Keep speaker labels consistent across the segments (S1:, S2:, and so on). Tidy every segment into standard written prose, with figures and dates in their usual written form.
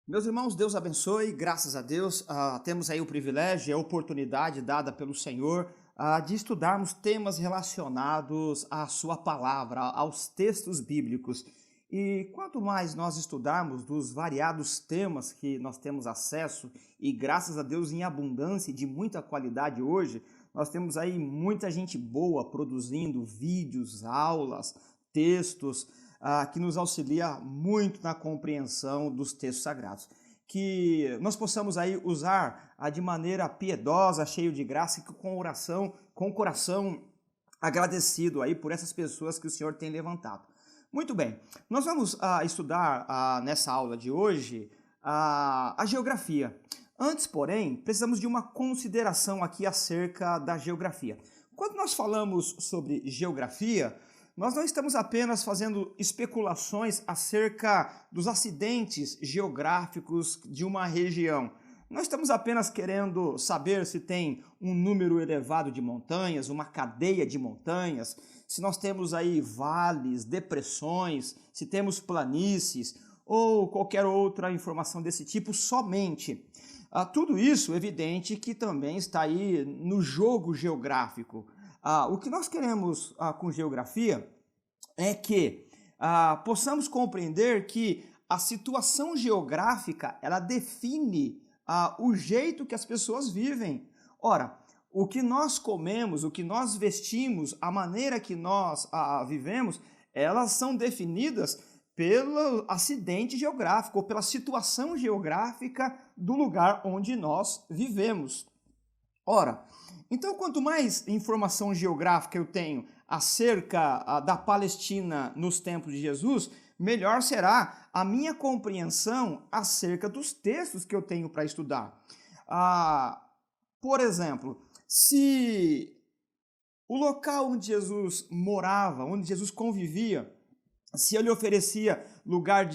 S1: Meus irmãos, Deus abençoe, graças a Deus, temos aí o privilégio e a oportunidade dada pelo Senhor de estudarmos temas relacionados à Sua palavra, aos textos bíblicos. E quanto mais nós estudarmos dos variados temas que nós temos acesso, e graças a Deus em abundância e de muita qualidade hoje, nós temos aí muita gente boa produzindo vídeos, aulas, textos, que nos auxilia muito na compreensão dos textos sagrados. Que nós possamos aí usar de maneira piedosa, cheio de graça e com o coração agradecido aí por essas pessoas que o Senhor tem levantado. Muito bem, nós vamos estudar nessa aula de hoje a geografia. Antes, porém, precisamos de uma consideração aqui acerca da geografia. Quando nós falamos sobre geografia, nós não estamos apenas fazendo especulações acerca dos acidentes geográficos de uma região. Não estamos apenas querendo saber se tem um número elevado de montanhas, uma cadeia de montanhas, se nós temos aí vales, depressões, se temos planícies ou qualquer outra informação desse tipo somente. Tudo isso, evidente, que também está aí no jogo geográfico. O que nós queremos com geografia é que possamos compreender que a situação geográfica ela define o jeito que as pessoas vivem. Ora, o que nós comemos, o que nós vestimos, a maneira que nós vivemos, elas são definidas pelo acidente geográfico ou pela situação geográfica do lugar onde nós vivemos. Ora, então quanto mais informação geográfica eu tenho acerca da Palestina nos tempos de Jesus, melhor será a minha compreensão acerca dos textos que eu tenho para estudar. Por exemplo, se o local onde Jesus morava, onde Jesus convivia, se ele oferecia lugar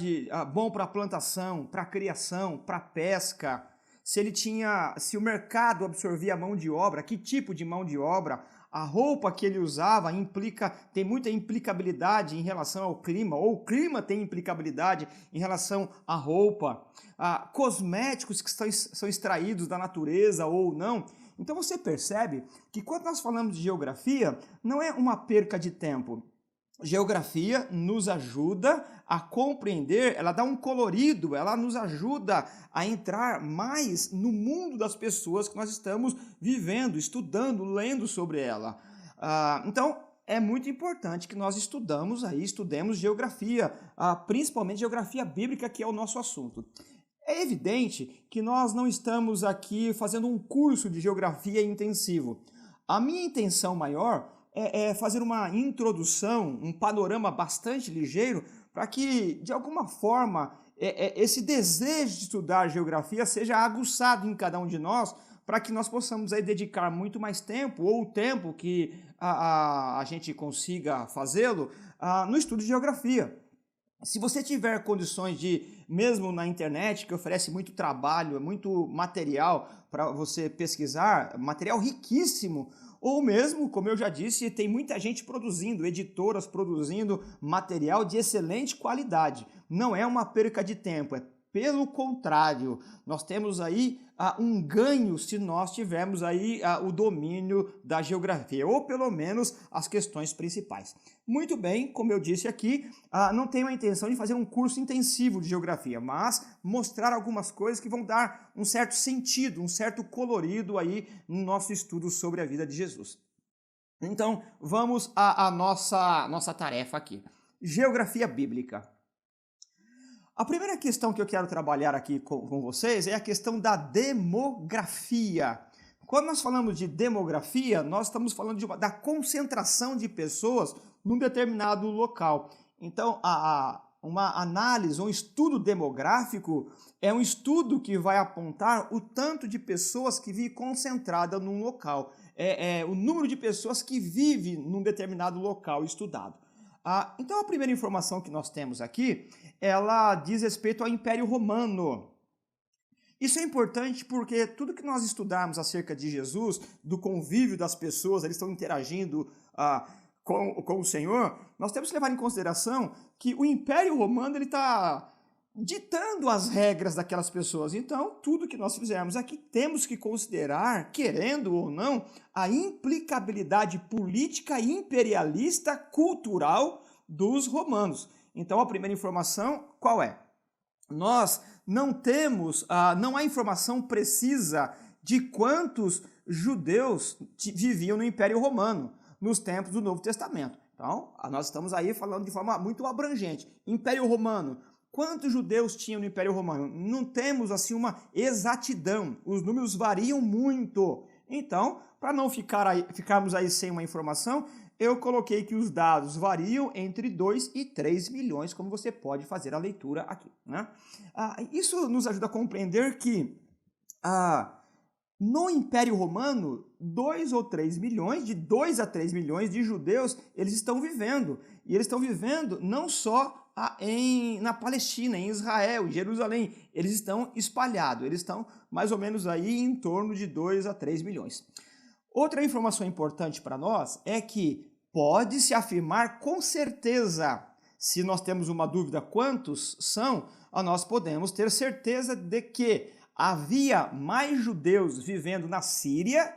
S1: bom para plantação, para criação, para pesca, se o mercado absorvia a mão de obra, que tipo de mão de obra, a roupa que ele usava tem muita implicabilidade em relação ao clima, ou o clima tem implicabilidade em relação à roupa, cosméticos que são extraídos da natureza ou não. Então você percebe que quando nós falamos de geografia, não é uma perca de tempo. Geografia nos ajuda a compreender, ela dá um colorido, ela nos ajuda a entrar mais no mundo das pessoas que nós estamos vivendo, estudando, lendo sobre ela. Então, é muito importante que nós estudemos geografia, principalmente geografia bíblica, que é o nosso assunto. É evidente que nós não estamos aqui fazendo um curso de geografia intensivo. A minha intenção maior é fazer uma introdução, um panorama bastante ligeiro, para que, de alguma forma, esse desejo de estudar geografia seja aguçado em cada um de nós, para que nós possamos aí dedicar muito mais tempo, ou o tempo que a gente consiga fazê-lo, no estudo de geografia. Se você tiver condições mesmo na internet, que oferece muito trabalho, muito material para você pesquisar, material riquíssimo, ou mesmo, como eu já disse, tem muita gente produzindo, editoras produzindo material de excelente qualidade. Não é uma perca de tempo, é pelo contrário, nós temos aí um ganho se nós tivermos aí o domínio da geografia, ou pelo menos as questões principais. Muito bem, como eu disse aqui, não tenho a intenção de fazer um curso intensivo de geografia, mas mostrar algumas coisas que vão dar um certo sentido, um certo colorido aí no nosso estudo sobre a vida de Jesus. Então, vamos à nossa tarefa aqui. Geografia bíblica. A primeira questão que eu quero trabalhar aqui com vocês é a questão da demografia. Quando nós falamos de demografia, nós estamos falando da concentração de pessoas num determinado local. Então, uma análise, um estudo demográfico é um estudo que vai apontar o tanto de pessoas que vivem concentrada num local. É o número de pessoas que vivem num determinado local estudado. Então, a primeira informação que nós temos aqui, ela diz respeito ao Império Romano. Isso é importante porque tudo que nós estudarmos acerca de Jesus, do convívio das pessoas, eles estão interagindo com o Senhor, nós temos que levar em consideração que o Império Romano está ditando as regras daquelas pessoas. Então, tudo que nós fizermos aqui temos que considerar, querendo ou não, a implicabilidade política e imperialista cultural dos romanos. Então, a primeira informação, qual é? Nós não temos, não há informação precisa de quantos judeus viviam no Império Romano nos tempos do Novo Testamento. Então, nós estamos aí falando de forma muito abrangente. Império Romano, quantos judeus tinham no Império Romano? Não temos assim uma exatidão, os números variam muito. Então, para não ficarmos aí sem uma informação, eu coloquei que os dados variam entre 2 e 3 milhões, como você pode fazer a leitura aqui, né? Isso nos ajuda a compreender que no Império Romano, 2 ou 3 milhões, de 2 a 3 milhões de judeus, eles estão vivendo. E eles estão vivendo não só na Palestina, em Israel, em Jerusalém, eles estão espalhados, eles estão mais ou menos aí em torno de 2 a 3 milhões. Outra informação importante para nós é que pode-se afirmar com certeza, se nós temos uma dúvida quantos são, nós podemos ter certeza de que havia mais judeus vivendo na Síria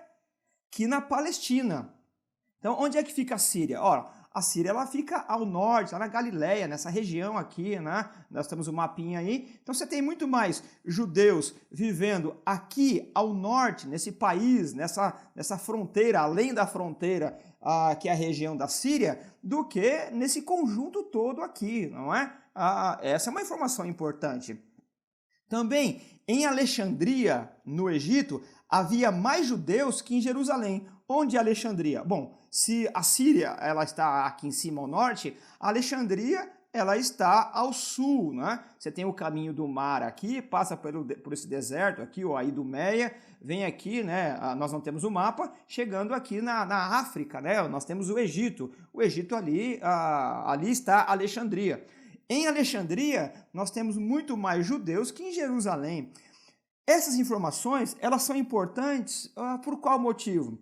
S1: que na Palestina. Então, onde é que fica a Síria? Ora, a Síria ela fica ao norte, lá na Galileia, nessa região aqui, né? Nós temos um mapinha aí. Então você tem muito mais judeus vivendo aqui ao norte, nesse país, nessa fronteira, além da fronteira, que é a região da Síria, do que nesse conjunto todo aqui, não é? Essa é uma informação importante. Também, em Alexandria, no Egito, havia mais judeus que em Jerusalém. Onde é Alexandria? Bom, se a Síria ela está aqui em cima ao norte, a Alexandria ela está ao sul, né? Você tem o caminho do mar aqui, passa por esse deserto aqui, ou a Idumeia, vem aqui, né? Nós não temos o mapa, chegando aqui na África, né? Nós temos o Egito. O Egito ali está Alexandria. Em Alexandria, nós temos muito mais judeus que em Jerusalém. Essas informações, elas são importantes por qual motivo?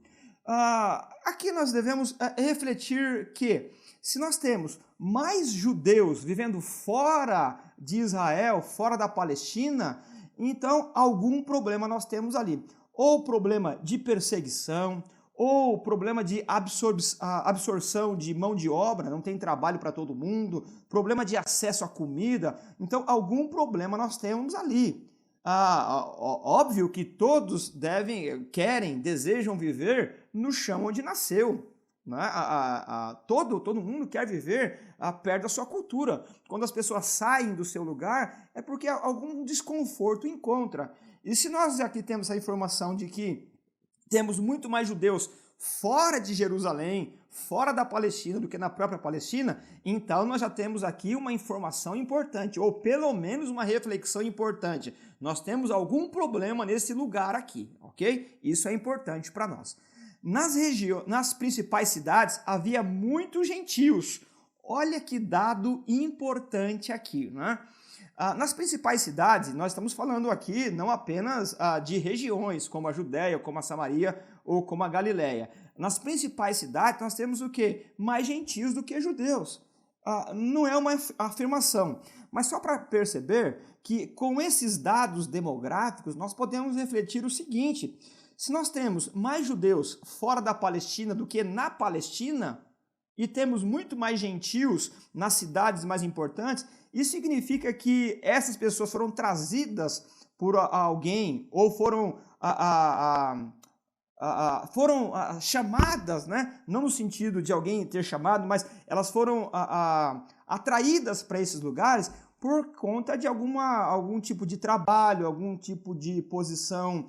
S1: Aqui nós devemos refletir que, se nós temos mais judeus vivendo fora de Israel, fora da Palestina, então algum problema nós temos ali. Ou problema de perseguição, ou problema de absorção de mão de obra, não tem trabalho para todo mundo, problema de acesso à comida, então algum problema nós temos ali. Óbvio que todos desejam viver no chão onde nasceu, né? Todo mundo quer viver perto da sua cultura. Quando as pessoas saem do seu lugar, é porque algum desconforto encontra. E se nós aqui temos a informação de que temos muito mais judeus fora de Jerusalém, fora da Palestina do que na própria Palestina, então nós já temos aqui uma informação importante, ou pelo menos uma reflexão importante. Nós temos algum problema nesse lugar aqui, ok? Isso é importante para nós. Nas principais cidades havia muitos gentios. Olha que dado importante aqui, né? Nas principais cidades, nós estamos falando aqui não apenas de regiões, como a Judéia, como a Samaria ou como a Galileia. Nas principais cidades, nós temos o quê? Mais gentios do que judeus. Não é uma afirmação, mas só para perceber que com esses dados demográficos, nós podemos refletir o seguinte: se nós temos mais judeus fora da Palestina do que na Palestina, e temos muito mais gentios nas cidades mais importantes, isso significa que essas pessoas foram trazidas por alguém ou foram chamadas, né? Não no sentido de alguém ter chamado, mas elas foram atraídas para esses lugares por conta de algum tipo de trabalho, algum tipo de posição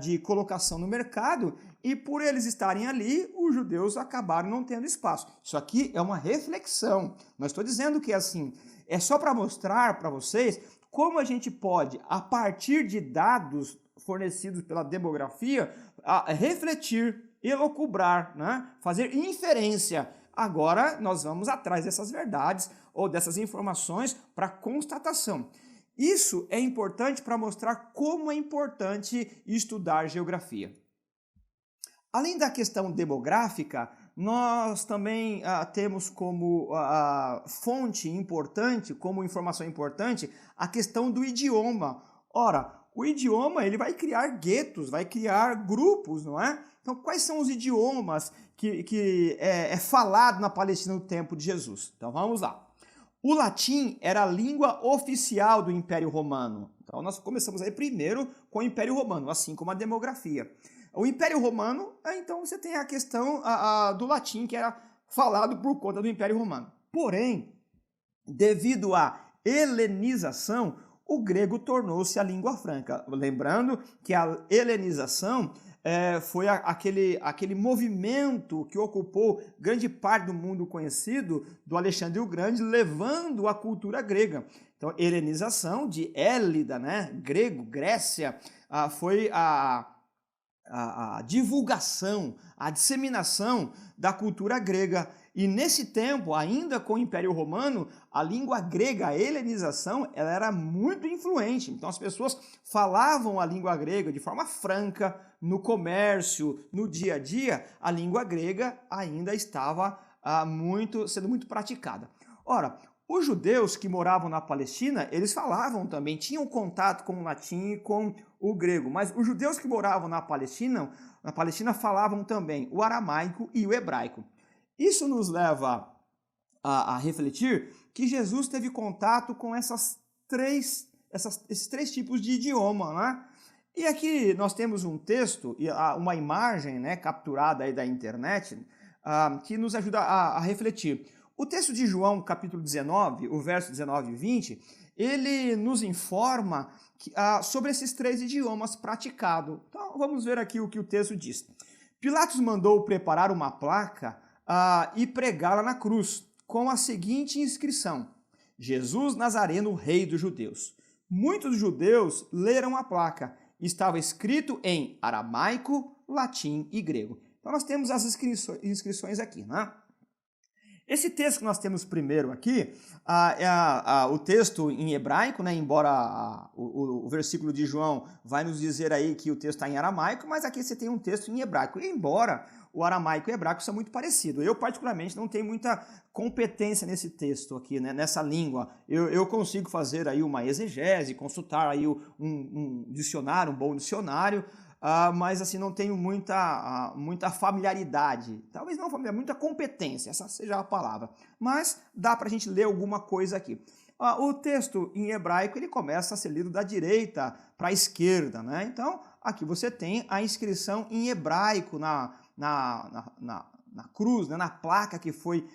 S1: de colocação no mercado, e por eles estarem ali, os judeus acabaram não tendo espaço. Isso aqui é uma reflexão. Não estou dizendo que é assim. É só para mostrar para vocês como a gente pode, a partir de dados fornecidos pela demografia, refletir, elocubrar, né? Fazer inferência. Agora nós vamos atrás dessas verdades ou dessas informações para constatação. Isso é importante para mostrar como é importante estudar geografia. Além da questão demográfica, nós também temos como fonte importante, como informação importante, a questão do idioma. Ora, o idioma ele vai criar guetos, vai criar grupos, não é? Então, quais são os idiomas que é falado na Palestina no tempo de Jesus? Então, vamos lá. O latim era a língua oficial do Império Romano. Então, nós começamos aí primeiro com o Império Romano, assim como a demografia. O Império Romano, então você tem a questão do latim, que era falado por conta do Império Romano. Porém, devido à helenização, o grego tornou-se a língua franca. Lembrando que a helenização foi aquele movimento que ocupou grande parte do mundo conhecido do Alexandre o Grande, levando a cultura grega. Então, helenização, de Hélida, né? Grego, Grécia, foi a divulgação, a disseminação da cultura grega. E nesse tempo, ainda com o Império Romano, a língua grega, a helenização, ela era muito influente. Então as pessoas falavam a língua grega de forma franca, no comércio, no dia a dia, a língua grega ainda estava sendo muito praticada. Ora, os judeus que moravam na Palestina, eles falavam também, tinham contato com o latim e com o grego, mas os judeus que moravam na Palestina falavam também o aramaico e o hebraico. Isso nos leva a refletir que Jesus teve contato com esses três tipos de idioma, né? E aqui nós temos um texto, uma imagem, né, capturada aí da internet, que nos ajuda a refletir. O texto de João, capítulo 19, o verso 19 e 20, ele nos informa sobre esses três idiomas praticados. Então, vamos ver aqui o que o texto diz. Pilatos mandou preparar uma placa e pregá-la na cruz, com a seguinte inscrição: Jesus Nazareno, Rei dos Judeus. Muitos judeus leram a placa. Estava escrito em aramaico, latim e grego. Então nós temos as inscrições aqui, né? Esse texto que nós temos primeiro aqui, o texto em hebraico, né, embora o versículo de João vai nos dizer aí que o texto está em aramaico, mas aqui você tem um texto em hebraico, embora o aramaico e o hebraico são muito parecidos. Eu, particularmente, não tenho muita competência nesse texto aqui, né, nessa língua. Eu consigo fazer aí uma exegese, consultar aí um dicionário, um bom dicionário, mas assim não tenho muita familiaridade, talvez não familiaridade, muita competência, essa seja a palavra, mas dá para a gente ler alguma coisa aqui. O texto em hebraico ele começa a ser lido da direita para a esquerda, né? Então aqui você tem a inscrição em hebraico na cruz, né? Na placa que foi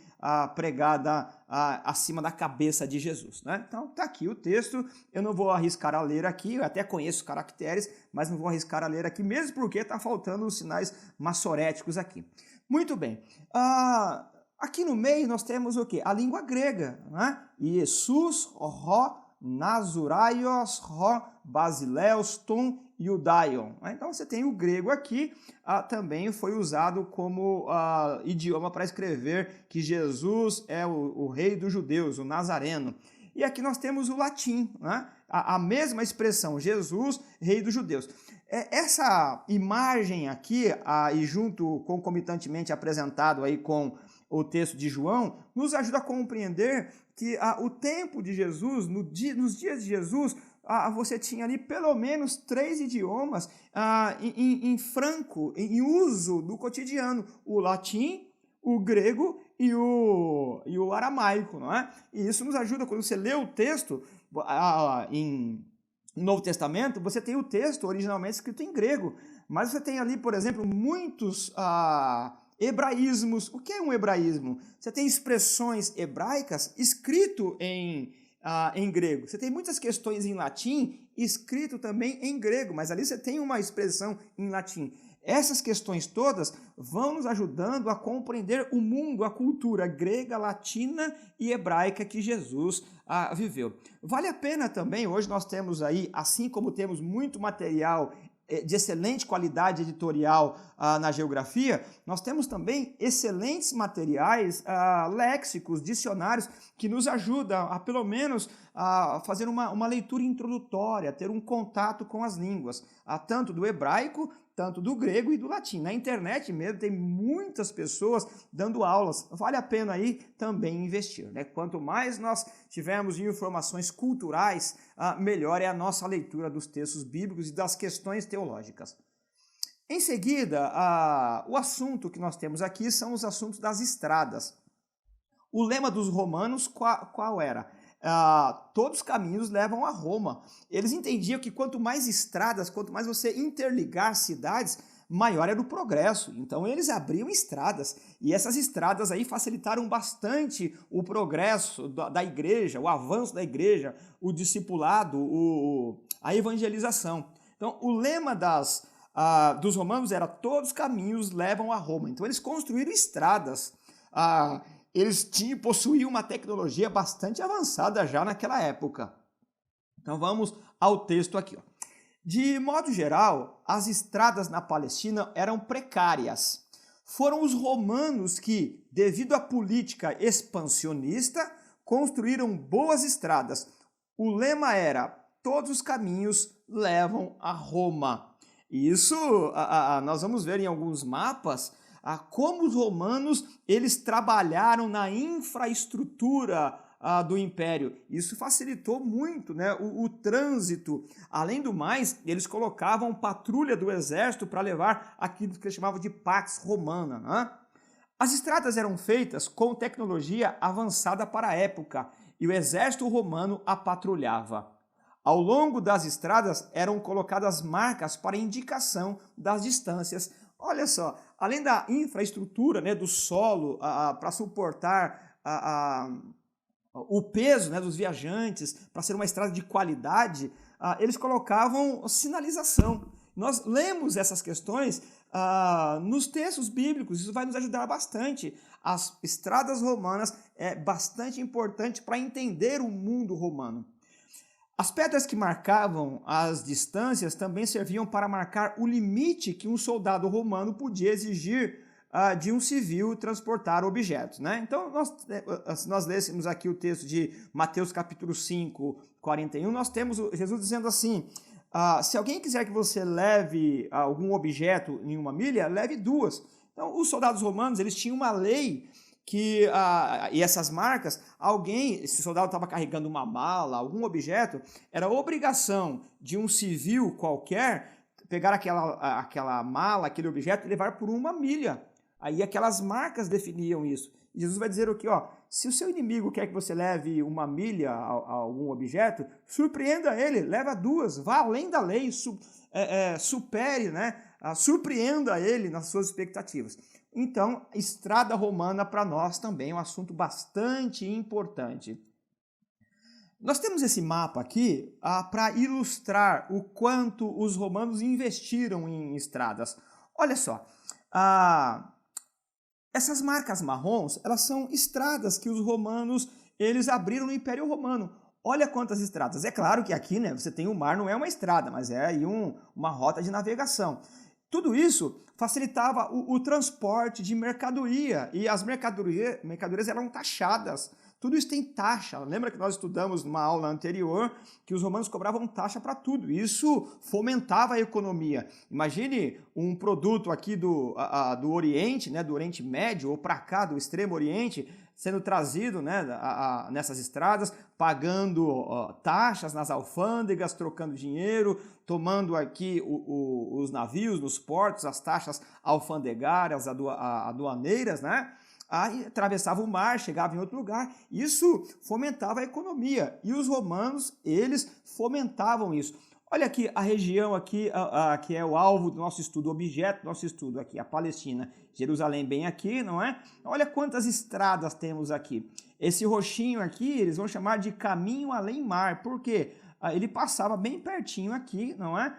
S1: pregada acima da cabeça de Jesus, né? Então tá aqui o texto, eu não vou arriscar a ler aqui, eu até conheço os caracteres, mas não vou arriscar a ler aqui, mesmo porque está faltando os sinais maçoréticos aqui. Muito bem, aqui no meio nós temos o quê? A língua grega, né? Jesus, Ro, Nazuraios, Ro, Basileus, Tom, Iudaion. Então você tem o grego aqui, também foi usado como idioma para escrever que Jesus é o rei dos judeus, o Nazareno. E aqui nós temos o latim, né? A mesma expressão, Jesus, rei dos judeus. Essa imagem aqui, e junto concomitantemente apresentado aí com o texto de João, nos ajuda a compreender que o tempo de Jesus, nos dias de Jesus, você tinha ali pelo menos 3 idiomas em uso do cotidiano: o latim, o grego e o aramaico, não é? E isso nos ajuda, quando você lê o texto no Novo Testamento, você tem o texto originalmente escrito em grego, mas você tem ali, por exemplo, muitos hebraísmos. O que é um hebraísmo? Você tem expressões hebraicas escrito em grego. Você tem muitas questões em latim escrito também em grego, mas ali você tem uma expressão em latim. Essas questões todas vão nos ajudando a compreender o mundo, a cultura grega, latina e hebraica que Jesus viveu. Vale a pena também, hoje nós temos aí, assim como temos muito material de excelente qualidade editorial na geografia, nós temos também excelentes materiais léxicos, dicionários, que nos ajudam a, pelo menos, a fazer uma leitura introdutória, ter um contato com as línguas, tanto do hebraico, tanto do grego e do latim. Na internet mesmo tem muitas pessoas dando aulas. Vale a pena aí também investir, né? Quanto mais nós tivermos informações culturais, melhor é a nossa leitura dos textos bíblicos e das questões teológicas. Em seguida, o assunto que nós temos aqui são os assuntos das estradas. O lema dos romanos qual era? Todos os caminhos levam a Roma. Eles entendiam que quanto mais estradas, quanto mais você interligar cidades, maior era o progresso. Então eles abriam estradas, e essas estradas aí facilitaram bastante o progresso da igreja, o avanço da igreja, o discipulado, a evangelização. Então o lema dos romanos era: todos os caminhos levam a Roma. Então eles construíram estradas. Eles possuíam uma tecnologia bastante avançada já naquela época. Então vamos ao texto aqui. De modo geral, as estradas na Palestina eram precárias. Foram os romanos que, devido à política expansionista, construíram boas estradas. O lema era: todos os caminhos levam a Roma. Isso nós vamos ver em alguns mapas como os romanos eles trabalharam na infraestrutura do império. Isso facilitou muito, né, o trânsito. Além do mais, eles colocavam patrulha do exército para levar aquilo que eles chamavam de pax romana, né? As estradas eram feitas com tecnologia avançada para a época e o exército romano a patrulhava. Ao longo das estradas eram colocadas marcas para indicação das distâncias. Olha só, além da infraestrutura, né, do solo para suportar o peso, né, dos viajantes, para ser uma estrada de qualidade, eles colocavam sinalização. Nós lemos essas questões nos textos bíblicos, isso vai nos ajudar bastante. As estradas romanas é bastante importante para entender o mundo romano. As pedras que marcavam as distâncias também serviam para marcar o limite que um soldado romano podia exigir de um civil transportar objetos, né? Então, se nós lêssemos aqui o texto de Mateus capítulo 5, 41, nós temos Jesus dizendo assim: se alguém quiser que você leve algum objeto em uma milha, leve duas. Então, os soldados romanos eles tinham uma lei e essas marcas, se o soldado estava carregando uma mala, algum objeto, era obrigação de um civil qualquer pegar aquela mala, aquele objeto e levar por uma milha. Aí aquelas marcas definiam isso. E Jesus vai dizer o quê? Se o seu inimigo quer que você leve uma milha a algum objeto, surpreenda ele, leva duas, vá além da lei, supere, né? Surpreenda ele nas suas expectativas. Então, estrada romana para nós também é um assunto bastante importante. Nós temos esse mapa aqui para ilustrar o quanto os romanos investiram em estradas. Olha só, essas marcas marrons, elas são estradas que os romanos eles abriram no Império Romano. Olha quantas estradas. É claro que aqui, né, você tem o mar, não é uma estrada, mas é aí uma rota de navegação. Tudo isso facilitava o transporte de mercadoria, e as mercadorias eram taxadas. Tudo isso tem taxa. Lembra que nós estudamos numa aula anterior que os romanos cobravam taxa para tudo. Isso fomentava a economia. Imagine um produto aqui do Oriente, né, do Oriente Médio, ou para cá, do Extremo Oriente, sendo trazido, né, nessas estradas, pagando taxas nas alfândegas, trocando dinheiro, tomando aqui os navios nos portos, as taxas alfandegárias, aduaneiras, né? Aí atravessava o mar, chegava em outro lugar. Isso fomentava a economia. E os romanos, eles fomentavam isso. Olha aqui a região aqui, que é o alvo do nosso estudo, o objeto do nosso estudo aqui, a Palestina. Jerusalém bem aqui, não é? Olha quantas estradas temos aqui. Esse roxinho aqui, eles vão chamar de caminho além mar. Por quê? Ele passava bem pertinho aqui, não é?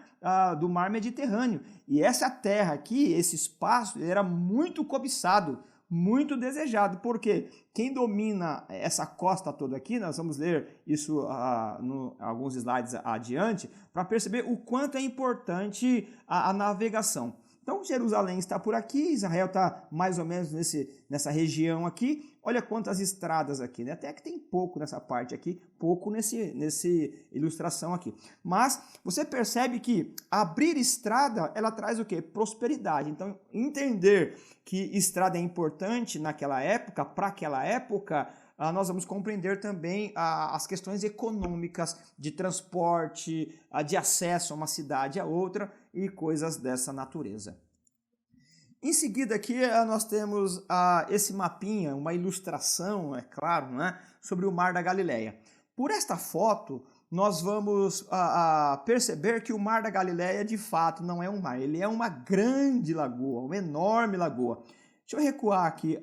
S1: Do mar Mediterrâneo. E essa terra aqui, esse espaço, ele era muito cobiçado, muito desejado, porque quem domina essa costa toda aqui, nós vamos ler isso alguns slides adiante, para perceber o quanto é importante a navegação. Então, Jerusalém está por aqui, Israel está mais ou menos nessa região aqui. Olha quantas estradas aqui, né? Até que tem pouco nessa parte aqui, pouco nesse ilustração aqui. Mas você percebe que abrir estrada, ela traz o quê? Prosperidade. Então, entender que estrada é importante naquela época, para aquela época, nós vamos compreender também as questões econômicas de transporte, de acesso a uma cidade a outra e coisas dessa natureza. Em seguida aqui nós temos esse mapinha, uma ilustração, é claro, né, sobre o Mar da Galileia. Por esta foto, nós vamos perceber que o Mar da Galileia de fato não é um mar, ele é uma grande lagoa, uma enorme lagoa. Deixa eu recuar aqui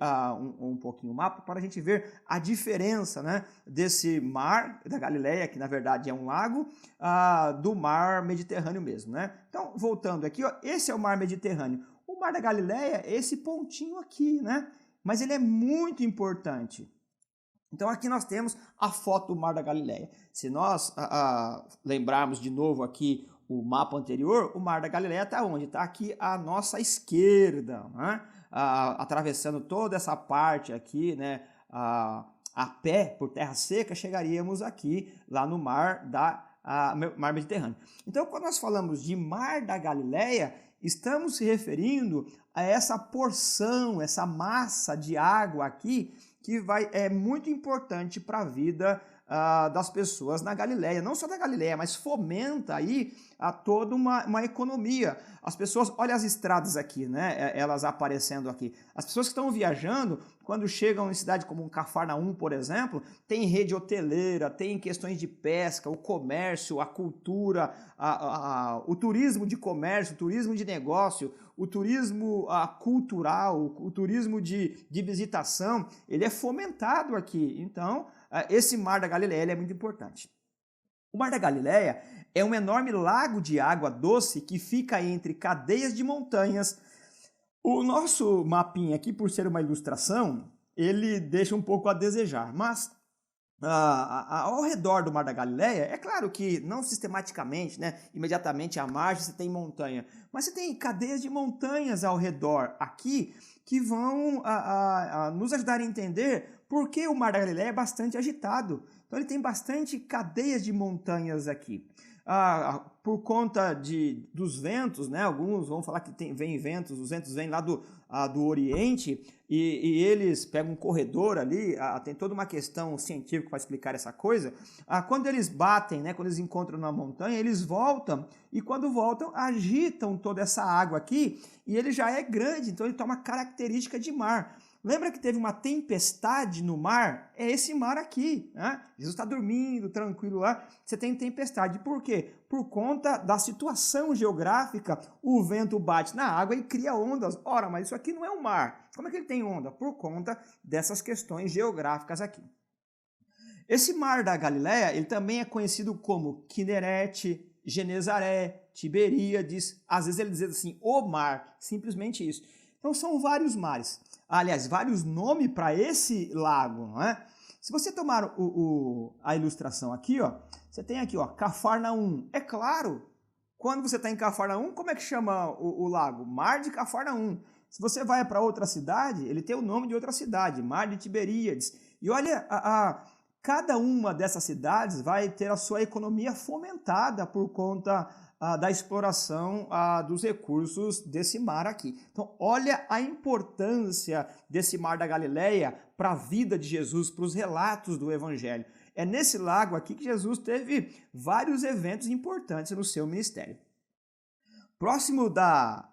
S1: um pouquinho o mapa para a gente ver a diferença, né, desse mar da Galileia, que na verdade é um lago, do mar Mediterrâneo mesmo, né? Então, voltando aqui, ó, esse é o mar Mediterrâneo. O mar da Galileia é esse pontinho aqui, né? Mas ele é muito importante. Então aqui nós temos a foto do mar da Galileia. Se nós lembrarmos de novo aqui o mapa anterior, o mar da Galileia está onde? Está aqui à nossa esquerda, né? Atravessando toda essa parte aqui, né? A pé, por terra seca, chegaríamos aqui, lá no mar Mediterrâneo. Então, quando nós falamos de mar da Galileia, estamos se referindo a essa porção, essa massa de água aqui, que é muito importante para a vida das pessoas na Galileia. Não só da Galileia, mas fomenta aí toda uma economia. As pessoas, olha as estradas aqui, né? Elas aparecendo aqui. As pessoas que estão viajando, quando chegam em cidade como Cafarnaum, por exemplo, tem rede hoteleira, tem questões de pesca, o comércio, a cultura, o turismo de comércio, o turismo de negócio, o turismo cultural, o turismo de visitação, ele é fomentado aqui. Então, esse Mar da Galileia é muito importante. O Mar da Galileia é um enorme lago de água doce que fica entre cadeias de montanhas. O nosso mapinha aqui, por ser uma ilustração, ele deixa um pouco a desejar, mas ao redor do Mar da Galileia, é claro que não sistematicamente, né, imediatamente à margem você tem montanha, mas você tem cadeias de montanhas ao redor aqui que vão nos ajudar a entender por que o Mar da Galileia é bastante agitado. Então ele tem bastante cadeias de montanhas aqui. Por conta dos ventos, né? Alguns vão falar que vem ventos, os ventos vêm lá do Oriente e eles pegam um corredor ali, tem toda uma questão científica para explicar essa coisa. Quando eles batem, né? Quando eles encontram na montanha, eles voltam e quando voltam agitam toda essa água aqui e ele já é grande, então ele toma característica de mar. Lembra que teve uma tempestade no mar? É esse mar aqui, né? Jesus está dormindo, tranquilo lá. Você tem tempestade. Por quê? Por conta da situação geográfica, o vento bate na água e cria ondas. Ora, mas isso aqui não é um mar. Como é que ele tem onda? Por conta dessas questões geográficas aqui. Esse Mar da Galileia, ele também é conhecido como Quinerete, Genezaré, Tiberíades. Às vezes ele diz assim, o mar, simplesmente isso. Então são vários mares. Aliás, vários nomes para esse lago, não é? Se você tomar a ilustração aqui, ó, você tem aqui, ó, Cafarnaum. É claro, quando você está em Cafarnaum, como é que chama o lago? Mar de Cafarnaum. Se você vai para outra cidade, ele tem o nome de outra cidade, Mar de Tiberíades. E olha, cada uma dessas cidades vai ter a sua economia fomentada por conta da exploração dos recursos desse mar aqui. Então, olha a importância desse Mar da Galileia para a vida de Jesus, para os relatos do Evangelho. É nesse lago aqui que Jesus teve vários eventos importantes no seu ministério. Próximo da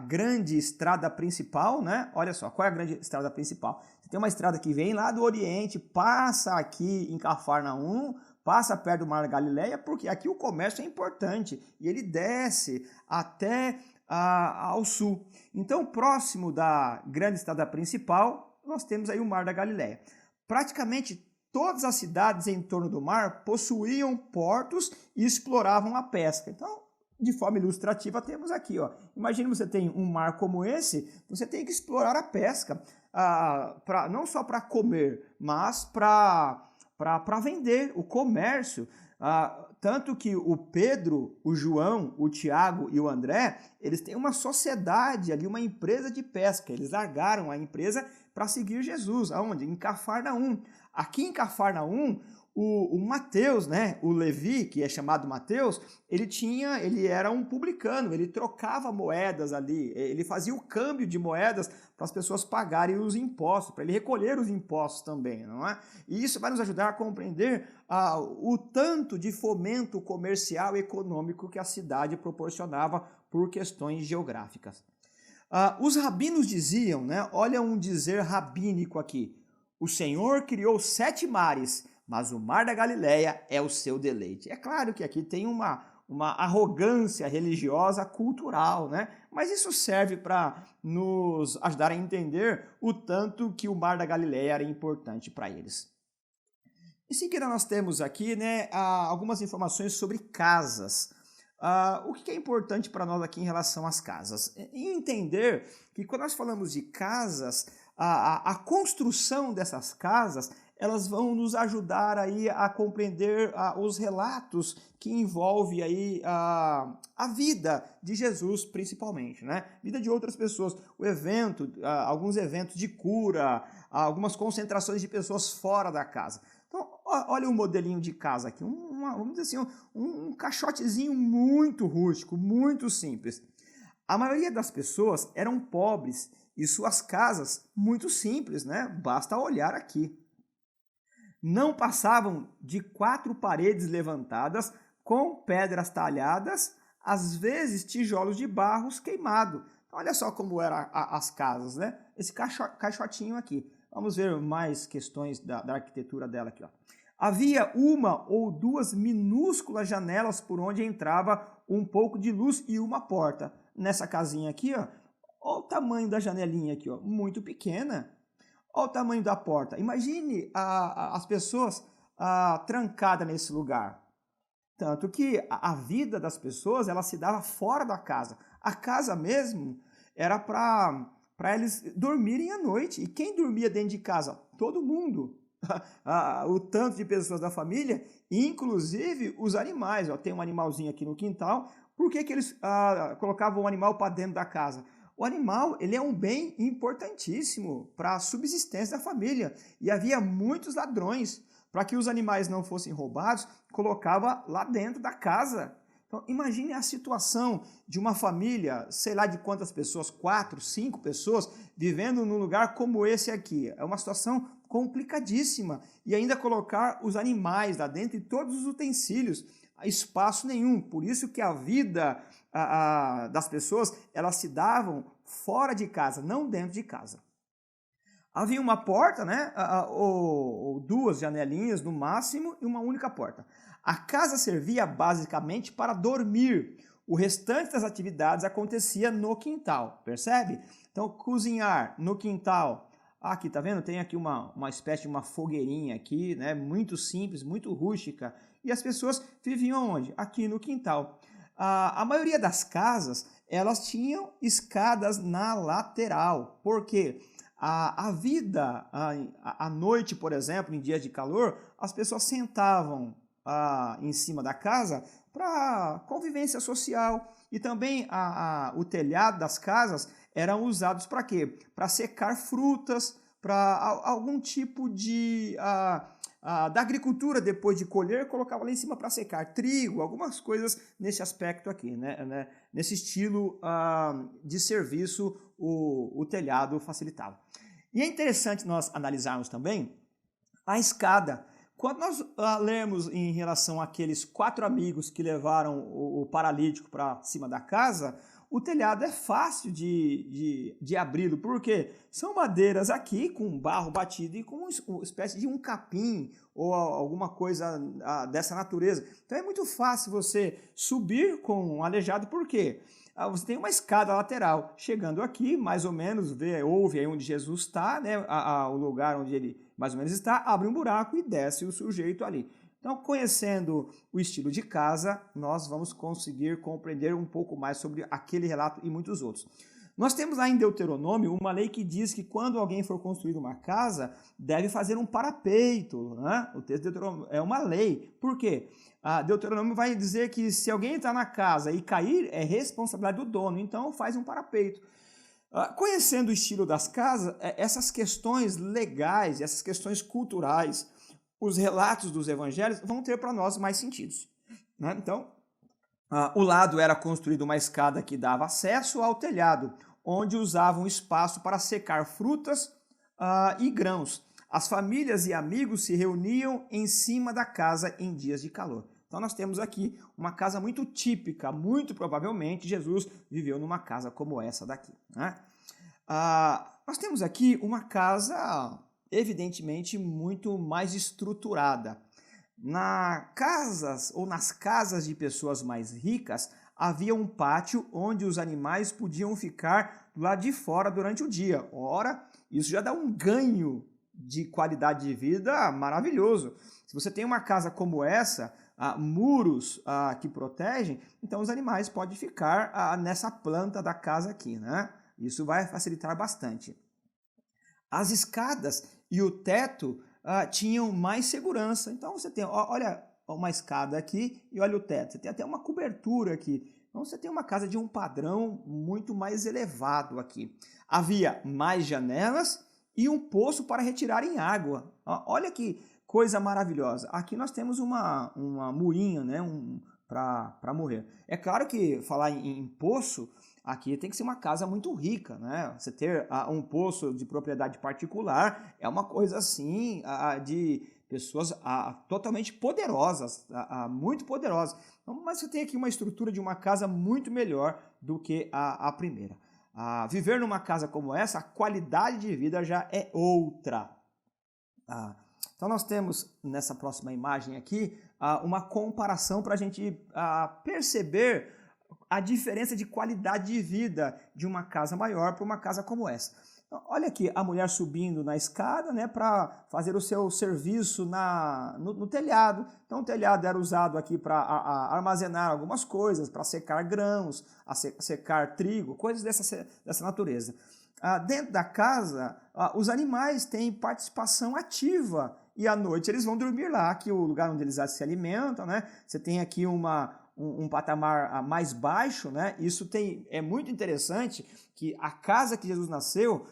S1: grande estrada principal, né? Olha só, qual é a grande estrada principal? Você tem uma estrada que vem lá do Oriente, passa aqui em Cafarnaum, passa perto do Mar da Galileia, porque aqui o comércio é importante e ele desce até ao sul. Então, próximo da grande estrada principal, nós temos aí o Mar da Galileia. Praticamente todas as cidades em torno do mar possuíam portos e exploravam a pesca. Então, de forma ilustrativa, temos aqui, ó. Imagine você tem um mar como esse, você tem que explorar a pesca, não só para comer, mas para vender, o comércio. Tanto que o Pedro, o João, o Tiago e o André, eles têm uma sociedade ali, uma empresa de pesca. Eles largaram a empresa para seguir Jesus. Aonde? Em Cafarnaum. Aqui em Cafarnaum, o Mateus, né, o Levi, que é chamado Mateus, ele era um publicano, ele trocava moedas ali, ele fazia o câmbio de moedas para as pessoas pagarem os impostos, para ele recolher os impostos também, não é? E isso vai nos ajudar a compreender o tanto de fomento comercial e econômico que a cidade proporcionava por questões geográficas. Os rabinos diziam, né, olha um dizer rabínico aqui, o Senhor criou 7 mares, mas o mar da Galileia é o seu deleite. É claro que aqui tem uma arrogância religiosa cultural, né? Mas isso serve para nos ajudar a entender o tanto que o mar da Galileia era importante para eles. Em seguida nós temos aqui, né, algumas informações sobre casas. O que é importante para nós aqui em relação às casas? Entender que quando nós falamos de casas, a construção dessas casas, elas vão nos ajudar aí a compreender os relatos que envolvem aí a vida de Jesus, principalmente, né? Vida de outras pessoas, alguns eventos de cura, algumas concentrações de pessoas fora da casa. Então, olha o modelinho de casa aqui, vamos dizer assim, um caixotezinho muito rústico, muito simples. A maioria das pessoas eram pobres e suas casas muito simples, né? Basta olhar aqui. Não passavam de 4 paredes levantadas com pedras talhadas, às vezes tijolos de barros queimado. Então, olha só como eram as casas, né? Esse caixotinho aqui. Vamos ver mais questões da arquitetura dela aqui, ó. Havia 1 ou 2 minúsculas janelas por onde entrava um pouco de luz e uma porta. Nessa casinha aqui, ó, olha o tamanho da janelinha aqui, ó, muito pequena. Olha o tamanho da porta. Imagine as pessoas trancadas nesse lugar. Tanto que a vida das pessoas ela se dava fora da casa. A casa mesmo era para eles dormirem à noite. E quem dormia dentro de casa? Todo mundo. O tanto de pessoas da família, inclusive os animais. Ó, tem um animalzinho aqui no quintal. Por que eles colocavam o animal para dentro da casa? O animal ele é um bem importantíssimo para a subsistência da família. E havia muitos ladrões. Para que os animais não fossem roubados, colocava lá dentro da casa. Então, imagine a situação de uma família, sei lá de quantas pessoas, 4, 5 pessoas, vivendo num lugar como esse aqui. É uma situação complicadíssima. E ainda colocar os animais lá dentro e todos os utensílios. Espaço nenhum. Por isso que a vida das pessoas, elas se davam fora de casa, não dentro de casa. Havia uma porta, né, ou 2 janelinhas no máximo e uma única porta. A casa servia basicamente para dormir. O restante das atividades acontecia no quintal, percebe? Então, cozinhar no quintal. Aqui, tá vendo? Tem aqui uma espécie de uma fogueirinha aqui, né, muito simples, muito rústica. E as pessoas viviam onde? Aqui no quintal. A maioria das casas, elas tinham escadas na lateral. Por quê? A vida, à noite, por exemplo, em dias de calor, as pessoas sentavam em cima da casa para convivência social. E também o telhado das casas eram usados para quê? Para secar frutas, para algum tipo de... da agricultura, depois de colher, colocava lá em cima para secar trigo, algumas coisas nesse aspecto aqui, né? Nesse estilo de serviço, o telhado facilitava. E é interessante nós analisarmos também a escada. Quando nós lermos em relação àqueles 4 amigos que levaram o paralítico para cima da casa, o telhado é fácil de abri-lo, porque são madeiras aqui com barro batido e com uma espécie de um capim ou alguma coisa dessa natureza. Então é muito fácil você subir com um aleijado, por quê? Você tem uma escada lateral, chegando aqui, mais ou menos, ouve aí onde Jesus está, né, o lugar onde ele mais ou menos está, abre um buraco e desce o sujeito ali. Então, conhecendo o estilo de casa, nós vamos conseguir compreender um pouco mais sobre aquele relato e muitos outros. Nós temos lá em Deuteronômio uma lei que diz que quando alguém for construir uma casa, deve fazer um parapeito, né? O texto de Deuteronômio é uma lei. Por quê? Deuteronômio vai dizer que se alguém entrar na casa e cair, é responsabilidade do dono, então faz um parapeito. Conhecendo o estilo das casas, essas questões legais, essas questões culturais, os relatos dos evangelhos vão ter para nós mais sentidos, né? Então, o lado era construído uma escada que dava acesso ao telhado, onde usavam espaço para secar frutas e grãos. As famílias e amigos se reuniam em cima da casa em dias de calor. Então nós temos aqui uma casa muito típica, muito provavelmente Jesus viveu numa casa como essa daqui, né? Nós temos aqui uma casa evidentemente muito mais estruturada. Nas casas de pessoas mais ricas, havia um pátio onde os animais podiam ficar do lado de fora durante o dia. Ora, isso já dá um ganho de qualidade de vida maravilhoso. Se você tem uma casa como essa, muros que protegem, então os animais podem ficar nessa planta da casa aqui, né? Isso vai facilitar bastante. As escadas e o teto tinham mais segurança. Então você tem, olha uma escada aqui e olha o teto. Você tem até uma cobertura aqui. Então você tem uma casa de um padrão muito mais elevado aqui. Havia mais janelas e um poço para retirarem água. Olha que coisa maravilhosa. Aqui nós temos uma murinha, né, para morrer. É claro que falar em poço, aqui tem que ser uma casa muito rica, né? Você ter um poço de propriedade particular é uma coisa assim de pessoas totalmente poderosas, muito poderosas. Mas você tem aqui uma estrutura de uma casa muito melhor do que a primeira. Viver numa casa como essa, a qualidade de vida já é outra. Então nós temos nessa próxima imagem aqui uma comparação para a gente perceber a diferença de qualidade de vida de uma casa maior para uma casa como essa. Então, olha aqui a mulher subindo na escada, né, para fazer o seu serviço no telhado. Então o telhado era usado aqui para armazenar algumas coisas, para secar grãos, secar trigo, coisas dessa natureza. Dentro da casa, os animais têm participação ativa e à noite eles vão dormir lá, aqui o lugar onde eles se alimentam, né? Você tem aqui um patamar mais baixo, né? Isso é muito interessante que a casa que Jesus nasceu,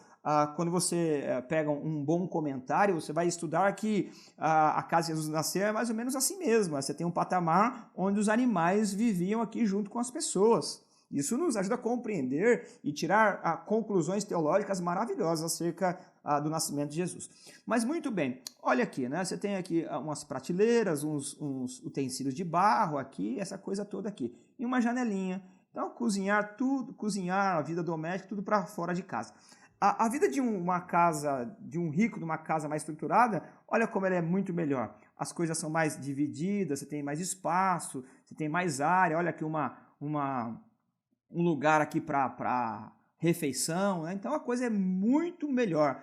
S1: quando você pega um bom comentário, você vai estudar que a casa que Jesus nasceu é mais ou menos assim mesmo. Você tem um patamar onde os animais viviam aqui junto com as pessoas. Isso nos ajuda a compreender e tirar conclusões teológicas maravilhosas acerca do nascimento de Jesus. Mas muito bem, olha aqui, né? Você tem aqui umas prateleiras, uns utensílios de barro aqui, essa coisa toda aqui. E uma janelinha. Então, cozinhar, a vida doméstica, tudo para fora de casa. A vida de uma casa, de um rico, de uma casa mais estruturada, olha como ela é muito melhor. As coisas são mais divididas, você tem mais espaço, você tem mais área. Olha aqui um lugar aqui para refeição, né? Então a coisa é muito melhor.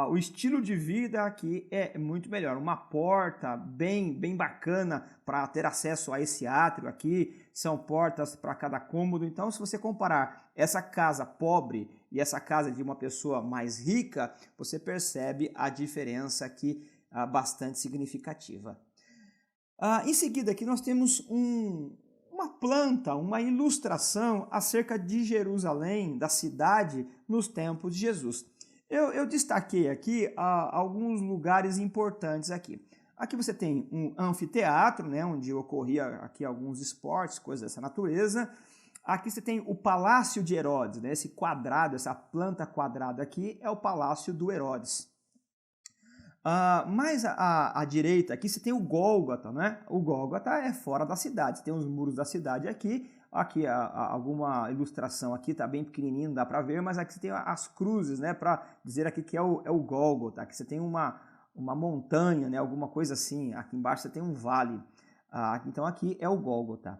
S1: O estilo de vida aqui é muito melhor. Uma porta bem bacana para ter acesso a esse átrio aqui. São portas para cada cômodo. Então, se você comparar essa casa pobre e essa casa de uma pessoa mais rica, você percebe a diferença aqui bastante significativa. Em seguida, aqui nós temos uma planta, uma ilustração acerca de Jerusalém, da cidade, nos tempos de Jesus. Eu destaquei aqui alguns lugares importantes aqui. Aqui você tem um anfiteatro, né, onde ocorria aqui alguns esportes, coisas dessa natureza. Aqui você tem o Palácio de Herodes, né, esse quadrado, essa planta quadrada aqui é o Palácio do Herodes. Mais à direita aqui você tem o Gólgota, né? O Gólgota é fora da cidade, você tem os muros da cidade aqui. Aqui alguma ilustração aqui, tá bem pequenininho, não dá para ver, mas aqui você tem as cruzes, né, para dizer aqui que é o Gólgota. Aqui você tem uma montanha, né, alguma coisa assim. Aqui embaixo você tem um vale. Então aqui é o Gólgota.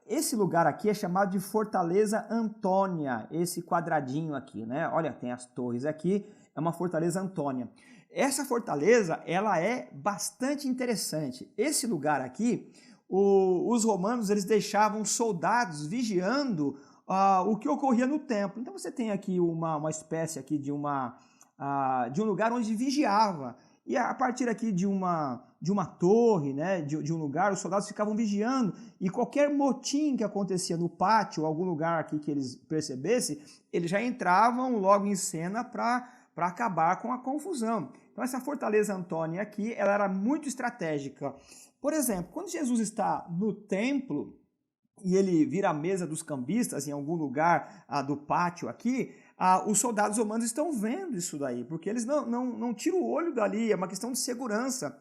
S1: Esse lugar aqui é chamado de Fortaleza Antônia, esse quadradinho aqui, né? Olha, tem as torres aqui, é uma Fortaleza Antônia. Essa fortaleza, ela é bastante interessante. Esse lugar aqui, os romanos, eles deixavam soldados vigiando o que ocorria no templo. Então você tem aqui uma espécie aqui de um lugar onde vigiava. E a partir aqui de uma torre, né, de um lugar, os soldados ficavam vigiando, e qualquer motim que acontecia no pátio, ou algum lugar aqui que eles percebessem, eles já entravam logo em cena para acabar com a confusão. Então essa fortaleza Antônia aqui, ela era muito estratégica. Por exemplo, quando Jesus está no templo, e ele vira a mesa dos cambistas em algum lugar do pátio aqui, os soldados romanos estão vendo isso daí, porque eles não tiram o olho dali, é uma questão de segurança.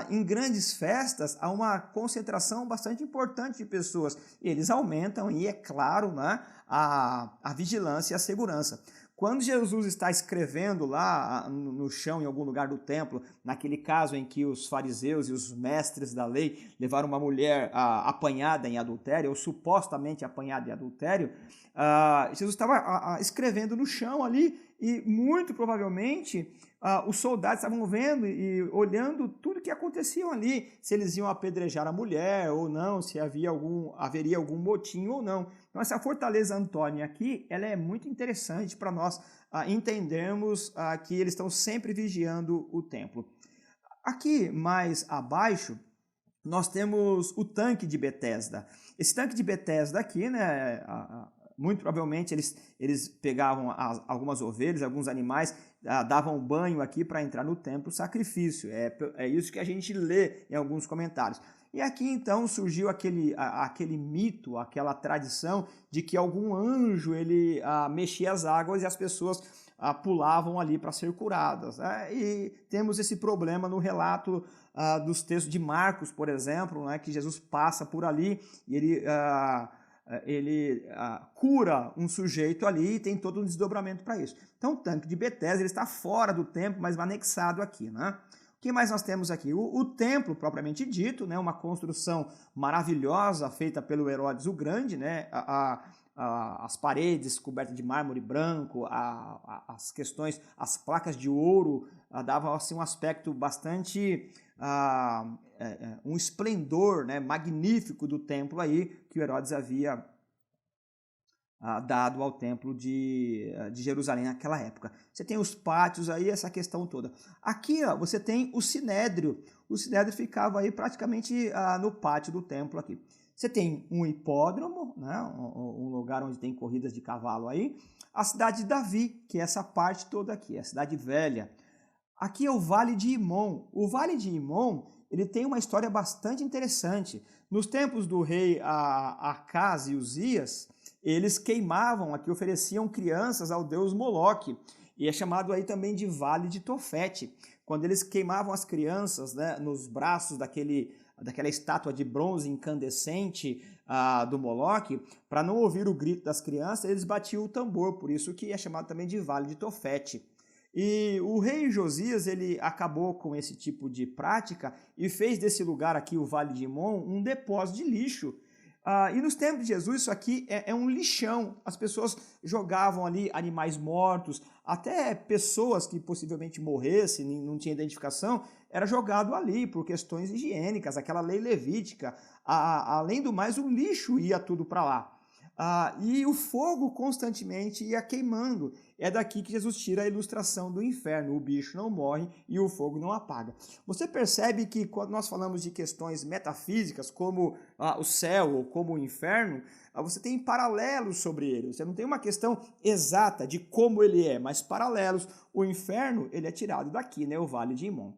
S1: Em grandes festas, há uma concentração bastante importante de pessoas, e eles aumentam, e é claro, né, a vigilância e a segurança. Quando Jesus está escrevendo lá no chão, em algum lugar do templo, naquele caso em que os fariseus e os mestres da lei levaram uma mulher apanhada em adultério, ou supostamente apanhada em adultério, Jesus estava escrevendo no chão ali, e muito provavelmente os soldados estavam vendo e olhando tudo que acontecia ali, se eles iam apedrejar a mulher ou não, se haveria algum motim ou não. Então essa fortaleza Antônia aqui, ela é muito interessante para nós entendermos que eles estão sempre vigiando o templo. Aqui mais abaixo, nós temos o tanque de Betesda. Esse tanque de Betesda aqui, né, muito provavelmente eles pegavam algumas ovelhas, alguns animais, davam banho aqui para entrar no templo, sacrifício. É isso que a gente lê em alguns comentários. E aqui então surgiu aquele mito, aquela tradição de que algum anjo ele mexia as águas e as pessoas pulavam ali para ser curadas. E temos esse problema no relato dos textos de Marcos, por exemplo, né, que Jesus passa por ali e ele cura um sujeito ali e tem todo um desdobramento para isso. Então o tanque de Betesda ele está fora do templo, mas anexado aqui, né? O que mais nós temos aqui? O templo, propriamente dito, né? Uma construção maravilhosa feita pelo Herodes o Grande, né? As paredes cobertas de mármore branco, as questões, as placas de ouro davam assim, um aspecto bastante... um esplendor, né, magnífico do templo aí que o Herodes havia dado ao templo de Jerusalém naquela época. Você tem os pátios aí, essa questão toda. Aqui você tem o Sinédrio. O Sinédrio ficava aí praticamente no pátio do templo aqui. Você tem um hipódromo, né, um lugar onde tem corridas de cavalo aí. A cidade de Davi, que é essa parte toda aqui, a cidade velha. Aqui é o Vale de Himom. O Vale de Himom, ele tem uma história bastante interessante. Nos tempos do rei Acaz e Uzias, eles queimavam aqui, ofereciam crianças ao deus Moloque, e é chamado aí também de Vale de Tofete. Quando eles queimavam as crianças, né, nos braços daquela estátua de bronze incandescente do Moloque, para não ouvir o grito das crianças, eles batiam o tambor, por isso que é chamado também de Vale de Tofete. E o rei Josias, ele acabou com esse tipo de prática e fez desse lugar aqui, o Vale de Himom, um depósito de lixo. E nos tempos de Jesus, isso aqui é um lixão. As pessoas jogavam ali animais mortos, até pessoas que possivelmente morressem, não tinha identificação, era jogado ali por questões higiênicas, aquela lei levítica. Além do mais, o lixo ia tudo para lá. E o fogo constantemente ia queimando. É daqui que Jesus tira a ilustração do inferno. O bicho não morre e o fogo não apaga. Você percebe que quando nós falamos de questões metafísicas, como o céu ou como o inferno, você tem paralelos sobre ele. Você não tem uma questão exata de como ele é, mas paralelos. O inferno ele é tirado daqui, né, o Vale de Himom.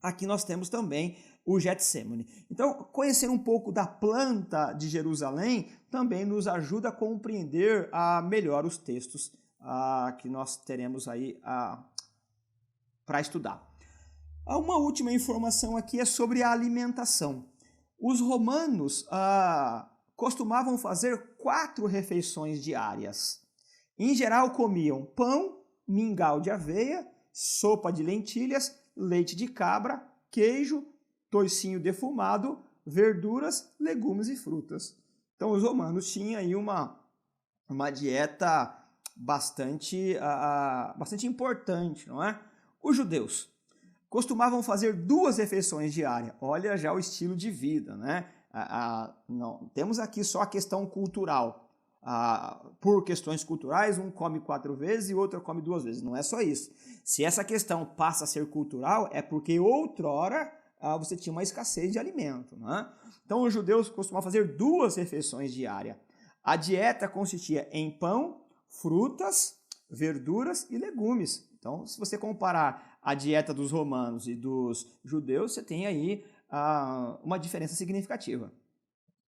S1: Aqui nós temos também o Getsêmani. Então, conhecer um pouco da planta de Jerusalém também nos ajuda a compreender melhor os textos que nós teremos aí para estudar. Uma última informação aqui é sobre a alimentação. Os romanos costumavam fazer 4 refeições diárias. Em geral, comiam pão, mingau de aveia, sopa de lentilhas, leite de cabra, queijo, toicinho defumado, verduras, legumes e frutas. Então os romanos tinham aí uma dieta bastante importante, não é? Os judeus costumavam fazer 2 refeições diárias. Olha já o estilo de vida, né? Não, temos aqui só a questão cultural. por questões culturais, um come 4 vezes e outro come 2 vezes. Não é só isso. Se essa questão passa a ser cultural, é porque outrora você tinha uma escassez de alimento. Né? Então, os judeus costumavam fazer 2 refeições diárias. A dieta consistia em pão, frutas, verduras e legumes. Então, se você comparar a dieta dos romanos e dos judeus, você tem aí uma diferença significativa.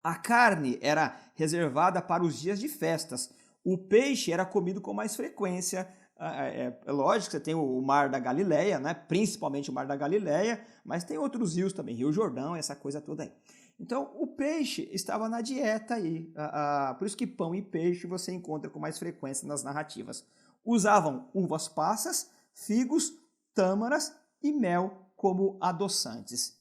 S1: A carne era reservada para os dias de festas. O peixe era comido com mais frequência. É lógico que você tem o Mar da Galileia, né? Principalmente o Mar da Galileia, mas tem outros rios também, Rio Jordão, essa coisa toda aí. Então, o peixe estava na dieta aí. Por isso que pão e peixe você encontra com mais frequência nas narrativas. Usavam uvas passas, figos, tâmaras e mel como adoçantes.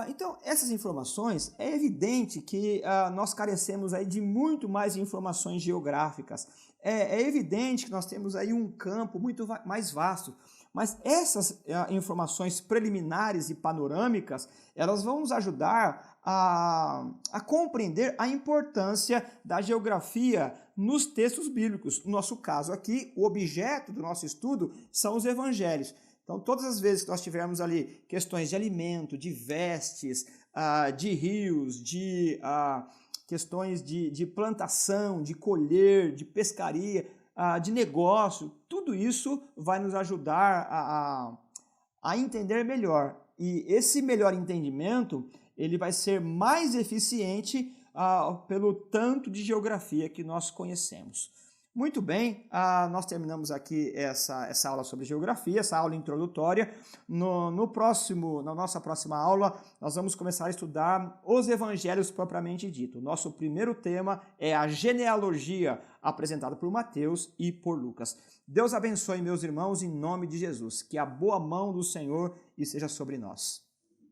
S1: Então, essas informações, é evidente que nós carecemos aí de muito mais informações geográficas. É evidente que nós temos aí um campo muito mais vasto. Mas essas informações preliminares e panorâmicas, elas vão nos ajudar a compreender a importância da geografia nos textos bíblicos. No nosso caso aqui, o objeto do nosso estudo são os evangelhos. Então, todas as vezes que nós tivermos ali questões de alimento, de vestes, de rios, de questões de plantação, de colher, de pescaria, de negócio, tudo isso vai nos ajudar a entender melhor. E esse melhor entendimento, ele vai ser mais eficiente pelo tanto de geografia que nós conhecemos. Muito bem, nós terminamos aqui essa aula sobre geografia, essa aula introdutória. Na nossa próxima aula, nós vamos começar a estudar os evangelhos propriamente dito. Nosso primeiro tema é a genealogia apresentada por Mateus e por Lucas. Deus abençoe, meus irmãos, em nome de Jesus. Que a boa mão do Senhor esteja sobre nós.